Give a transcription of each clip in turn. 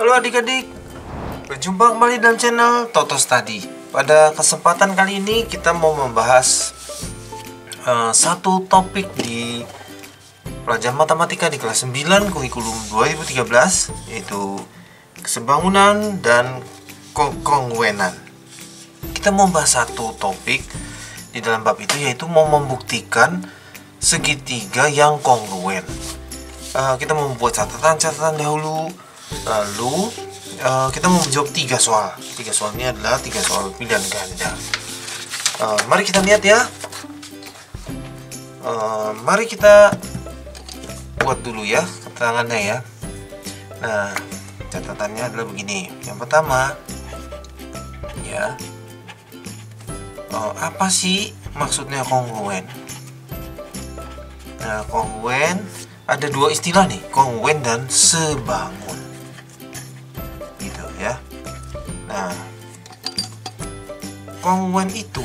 Halo adik-adik, berjumpa kembali dalam channel Toto Study. Pada kesempatan kali ini kita mau membahas satu topik di pelajaran matematika di kelas 9 kurikulum 2013, yaitu kesebangunan dan kekongruenan. Kita mau bahas satu topik di dalam bab itu, yaitu mau membuktikan segitiga yang kongruen. Kita mau membuat catatan dahulu. Lalu kita mau menjawab 3 soal. 3 soal ini adalah 3 soal pilihan ganda. Mari kita lihat ya. Mari kita buat dulu ya keterangannya ya. Nah, catatannya adalah begini. Yang pertama, ya, apa sih maksudnya kongruen? Nah, kongruen ada 2 istilah nih, kongruen dan sebangun. Ya. Nah, kongruen itu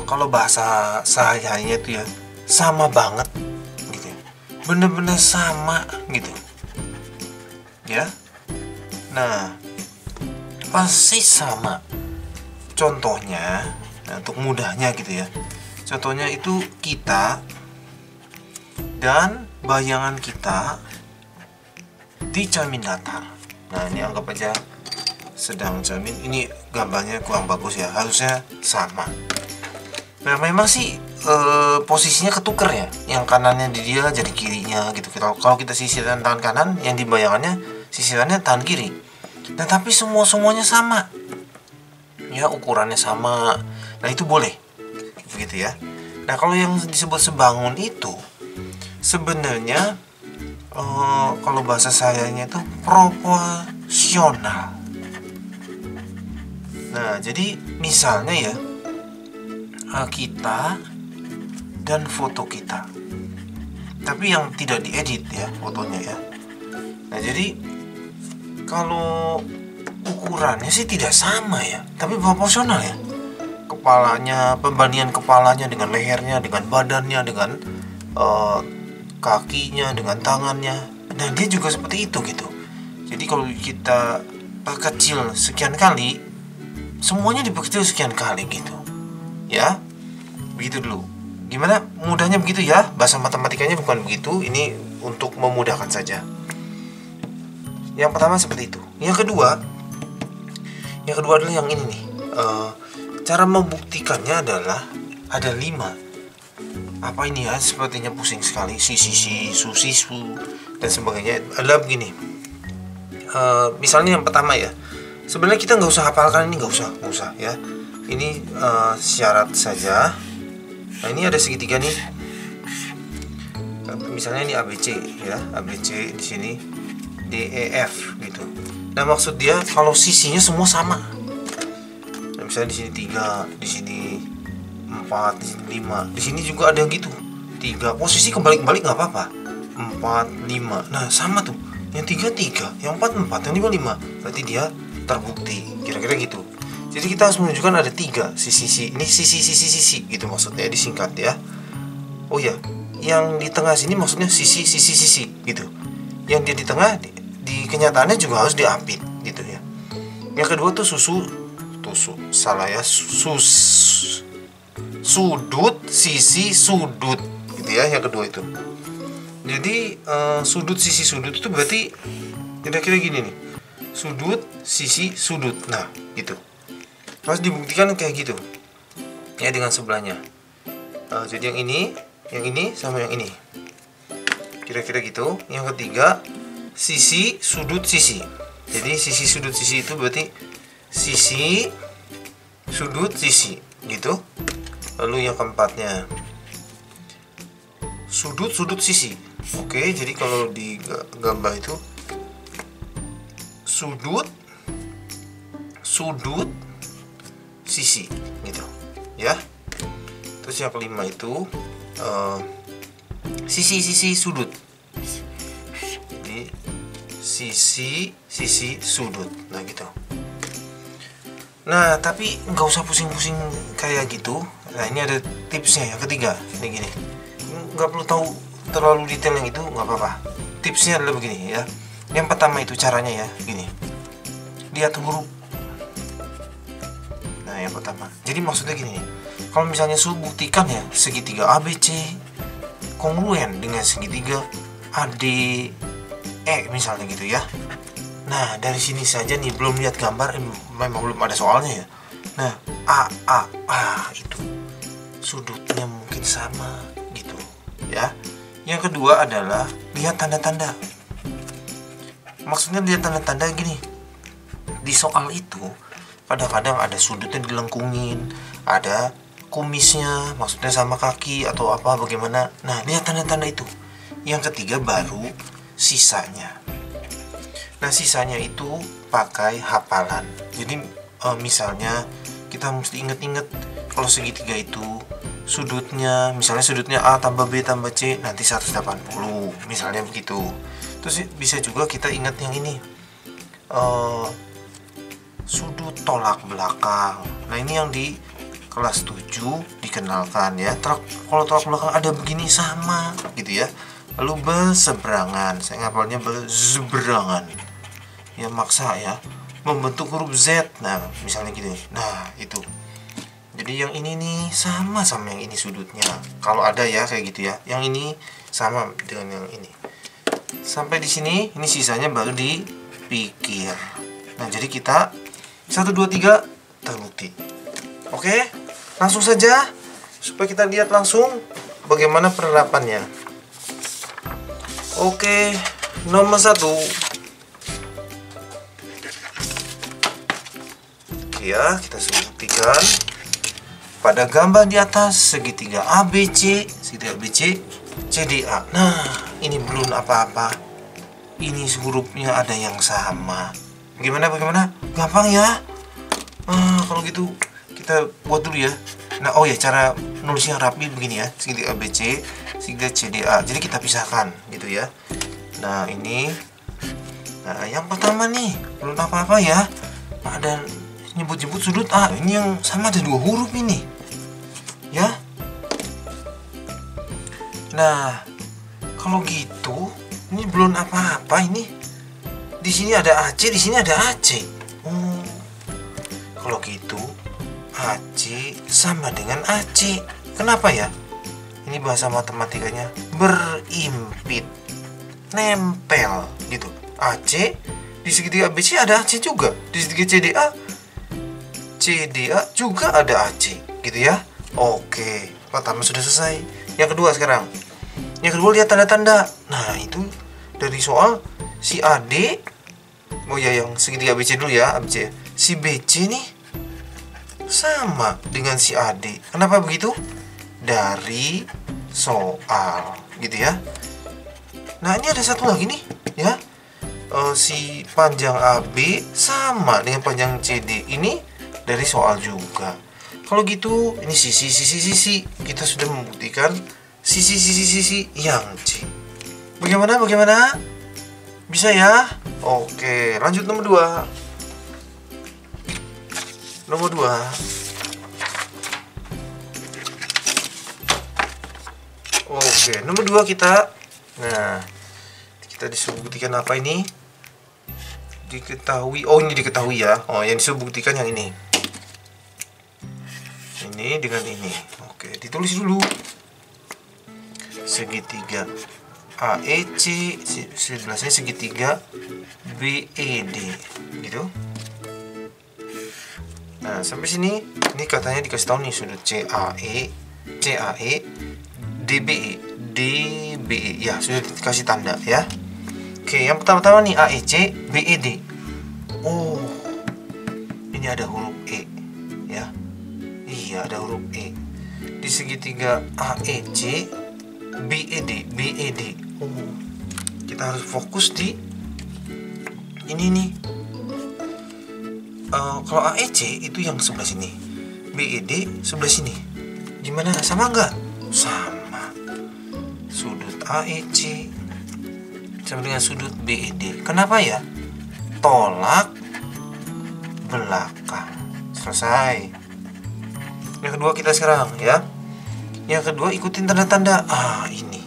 kalau bahasa sehari-harinya itu ya sama banget gitu ya. Bener-bener sama gitu. Ya. Nah, persis sama. Contohnya, untuk mudahnya gitu ya. Contohnya itu kita dan bayangan kita di cermin datar. Nah, ini anggap aja sedang cermin. Ini gambarnya kurang bagus ya, harusnya sama. Nah, memang sih posisinya ketuker ya. Yang kanannya di dia jadi kirinya gitu. Kalau kita sisiran tangan kanan, yang di bayangannya sisirannya tangan kiri. Nah, tapi semuanya sama. Ya, ukurannya sama. Nah, itu boleh. Begitu ya. Nah, kalau yang disebut sebangun itu sebenarnya kalau bahasa sayanya itu proporsional. Nah, jadi misalnya ya, kita dan foto kita, tapi yang tidak diedit ya fotonya ya. Nah, jadi kalau ukurannya sih tidak sama ya, tapi proporsional ya. Kepalanya, pembandingan kepalanya dengan lehernya, dengan badannya, dengan kakinya, dengan tangannya. Nah, dia juga seperti itu gitu. Jadi kalau kita perkecil sekian kali, semuanya diperkecil sekian kali gitu. Ya, begitu dulu. Gimana? Mudahnya begitu ya. Bahasa matematikanya bukan begitu. Ini untuk memudahkan saja. Yang pertama seperti itu. Yang kedua adalah yang ini nih. Cara membuktikannya adalah ada 5. Apa ini ya, sepertinya pusing sekali. Sisi, susisu, dan sebagainya. Adalah begini. Misalnya yang pertama ya, sebenarnya kita nggak usah hafalkan ini, nggak usah ya. Ini syarat saja. Nah, ini ada segitiga nih. Misalnya ini ABC ya, ABC di sini DEF gitu. Nah, maksud dia kalau sisinya semua sama. Nah, misalnya di sini 3, di sini 4, di sini 5. Di sini juga ada yang gitu. 3, posisi kebalik-balik nggak apa-apa. 4, 5. Nah, sama tuh. Yang 3, 3, yang 4, 4, yang 5, 5. Berarti dia terbukti. Kira-kira gitu. Jadi kita harus menunjukkan ada 3 sisi. Ini sisi gitu maksudnya, disingkat ya. Oh ya, yang di tengah sini maksudnya sisi gitu. Yang dia di tengah di kenyataannya juga harus diapit gitu ya. Yang kedua tuh sudut sisi sudut gitu ya, yang kedua itu. Jadi sudut sisi sudut itu berarti kira-kira gini nih. Sudut sisi sudut. Nah, gitu. Harus dibuktikan kayak gitu. Ya, dengan sebelahnya. Jadi yang ini sama yang ini. Kira-kira gitu. Yang ketiga, sisi sudut sisi. Jadi sisi sudut sisi itu berarti sisi sudut sisi gitu. Lalu yang keempatnya sudut sisi. Oke, jadi kalau di gambar itu sudut sisi gitu ya. Terus yang kelima itu sisi sudut. Jadi sisi sudut. Nah, gitu. Nah, tapi nggak usah pusing-pusing kayak gitu. Nah, ini ada tipsnya yang ketiga. Ini gini, nggak perlu tahu terlalu detail yang itu, nggak apa-apa. tipsnya adalah begini ya. Yang pertama itu caranya ya, gini. Lihat huruf. Nah, yang pertama. Jadi maksudnya gini nih. Kalau misalnya suruh buktikan ya, segitiga ABC kongruen dengan segitiga ADE misalnya gitu ya. Nah, dari sini saja nih, belum lihat gambar, memang belum ada soalnya ya. Nah, itu sudutnya mungkin sama gitu ya. Yang kedua adalah lihat tanda-tanda. Maksudnya lihat tanda-tanda gini. Di soal itu kadang-kadang ada sudutnya dilengkungin, ada kumisnya, maksudnya sama kaki atau apa bagaimana. Nah, lihat tanda-tanda itu. Yang ketiga baru sisanya. Nah, sisanya itu pakai hafalan. Jadi misalnya kita mesti inget-inget kalau segitiga itu sudutnya, misalnya sudutnya A tambah B tambah C nanti 180, misalnya begitu. Terus bisa juga kita ingat yang ini, sudut tolak belakang. Nah, ini yang di kelas 7 dikenalkan ya. Kalau tolak belakang ada begini sama gitu ya. Lalu berseberangan, saya ngapalnya berseberangan ya, maksa ya, membentuk huruf Z. Nah, misalnya gitu. Nah, itu. Jadi yang ini nih sama yang ini sudutnya. Kalau ada ya kayak gitu ya. Yang ini sama dengan yang ini. Sampai di sini, ini sisanya baru dipikir. Nah, jadi kita 1 2 3 terbukti. Oke, langsung saja supaya kita lihat langsung bagaimana penerapannya. Oke, nomor 1. Ya, kita buktikan pada gambar di atas segitiga ABC, CDA. Nah, ini belum apa-apa. Ini hurufnya ada yang sama. Bagaimana? Gampang ya. Kalau gitu kita buat dulu ya. Nah, oh ya, cara nulisnya rapi begini ya. Segitiga ABC, segitiga CDA. Jadi kita pisahkan gitu ya. Nah, ini. Nah, yang pertama nih, belum apa-apa ya. Ada nyebut-nyebut sudut A. Ini yang sama, ada 2 huruf ini. Ya. Nah, kalau gitu ini belum apa-apa ini. Di sini ada AC, di sini ada AC. Kalau gitu AC sama dengan AC. Kenapa ya? Ini bahasa matematikanya berimpit, nempel gitu. AC di segitiga ABC ada AC juga. Di segitiga CDA juga ada AC gitu ya. Oke, pertama sudah selesai. Yang kedua sekarang. Yang kedua lihat tanda-tanda. Nah, itu dari soal si AD. Oh ya, yang segitiga ABC dulu ya, ABC. Si BC nih sama dengan si AD. Kenapa begitu? Dari soal gitu ya. Nah, ini ada satu lagi nih ya. Si panjang AB sama dengan panjang CD. Ini dari soal juga. Kalau gitu, ini sisi. Kita sudah membuktikan sisi yang C. Bagaimana? Bisa ya? Oke, lanjut nomor 2. Nomor 2. Oke, nomor 2 kita. Nah, kita disuruh buktikan apa ini? Diketahui. Oh, ini diketahui ya. Oh, yang disuruh buktikan yang ini. Ini dengan ini. Oke, ditulis dulu. Segitiga AEC, sebelahnya segitiga BED gitu. Nah, sampai sini ini katanya dikasih tahu nih sudut CAE DBE ya, sudah dikasih tanda ya. Oke, yang pertama-tama nih AEC BED. Oh, ini ada huruf E ya. Iya, ada huruf E. Di segitiga AEC BED. Oh, kita harus fokus di ini nih. Kalau AEC itu yang sebelah sini, BED sebelah sini. Gimana? Sama nggak? Sama. Sudut AEC sama dengan sudut BED. Kenapa ya? Tolak belakang. Selesai. Yang kedua kita sekarang ya. Yang kedua ikutin tanda-tanda. Ini.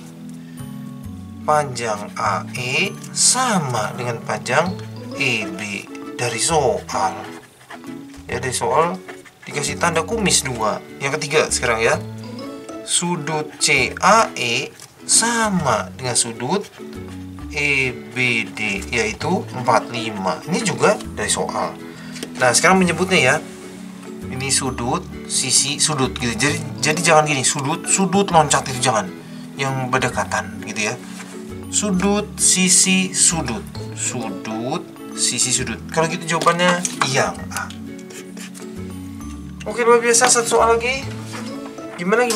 panjang AE sama dengan panjang EB dari soal. Ya, dari soal dikasih tanda kumis 2. Yang ketiga sekarang ya. Sudut CAE sama dengan sudut EBD, yaitu 45. Ini juga dari soal. Nah, sekarang menyebutnya ya. Ini sudut, sisi, sudut gitu. Jadi jangan gini, sudut loncat itu jangan. Yang berdekatan gitu ya. Sudut, sisi, sudut. Sudut, sisi, sudut. Kalau gitu jawabannya yang A. Oke, luar biasa. Satu soal lagi. Gimana?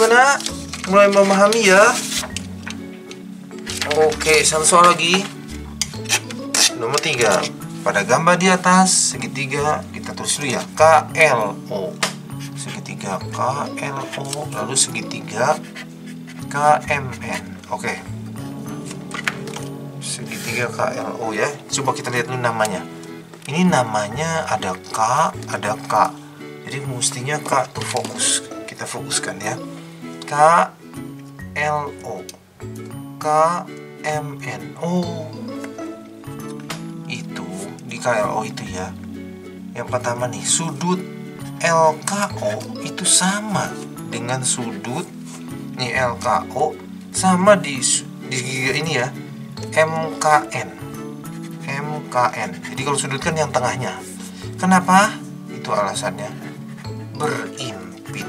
Mulai memahami ya. Oke, satu soal lagi. Nomor 3. Pada gambar di atas segitiga kita tulis dulu ya, KLO. Segitiga KLO, lalu segitiga KMN. Oke. Segitiga KLO ya. Coba kita lihat dulu namanya. Ini namanya ada K, ada K. Jadi mestinya K tuh fokus. Kita fokuskan ya. KLO. KMN. Oh. Itu di KLO itu ya. Yang pertama nih, sudut LKO itu sama dengan sudut nih LKO sama di ini ya, MKN. Jadi kalau sudut kan yang tengahnya. Kenapa? Itu alasannya berimpit,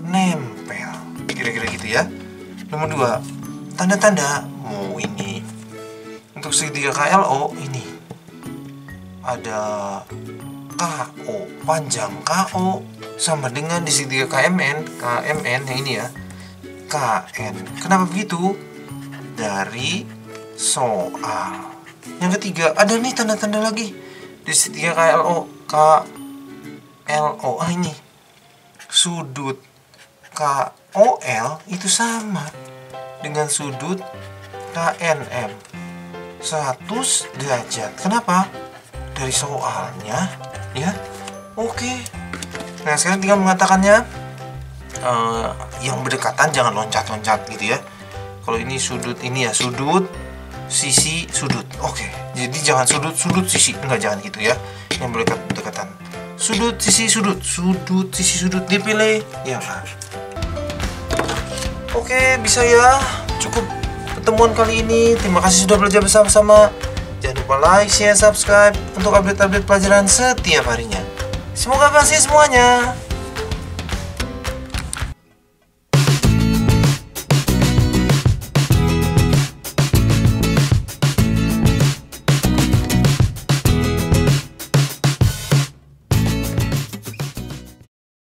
nempel. Kira-kira gitu ya. Nomor 2, tanda-tanda. Oh, ini untuk segitiga KLO ini ada KO, panjang KO sama dengan di segitiga KMN yang ini ya, KN. Kenapa begitu? Dari soal. Yang ketiga, ada nih tanda-tanda lagi di segitiga KLO. Ini sudut KOL itu sama dengan sudut KNM 100 derajat. Kenapa? Dari soalnya ya. Oke. Nah, sekarang tinggal mengatakannya. Yang berdekatan jangan loncat-loncat gitu ya. Kalau ini sudut, ini ya sudut, sisi, sudut. Oke. Jadi jangan sudut, sisi. Enggak, jangan gitu ya. Yang berdekatan. Sudut, sisi, sudut. Sudut, sisi, sudut. Dipilih yang A. Oke, bisa ya. Cukup pertemuan kali ini. Terima kasih sudah belajar bersama-sama. Jangan lupa like, share, subscribe untuk update-update pelajaran setiap harinya. Semoga berhasil semuanya.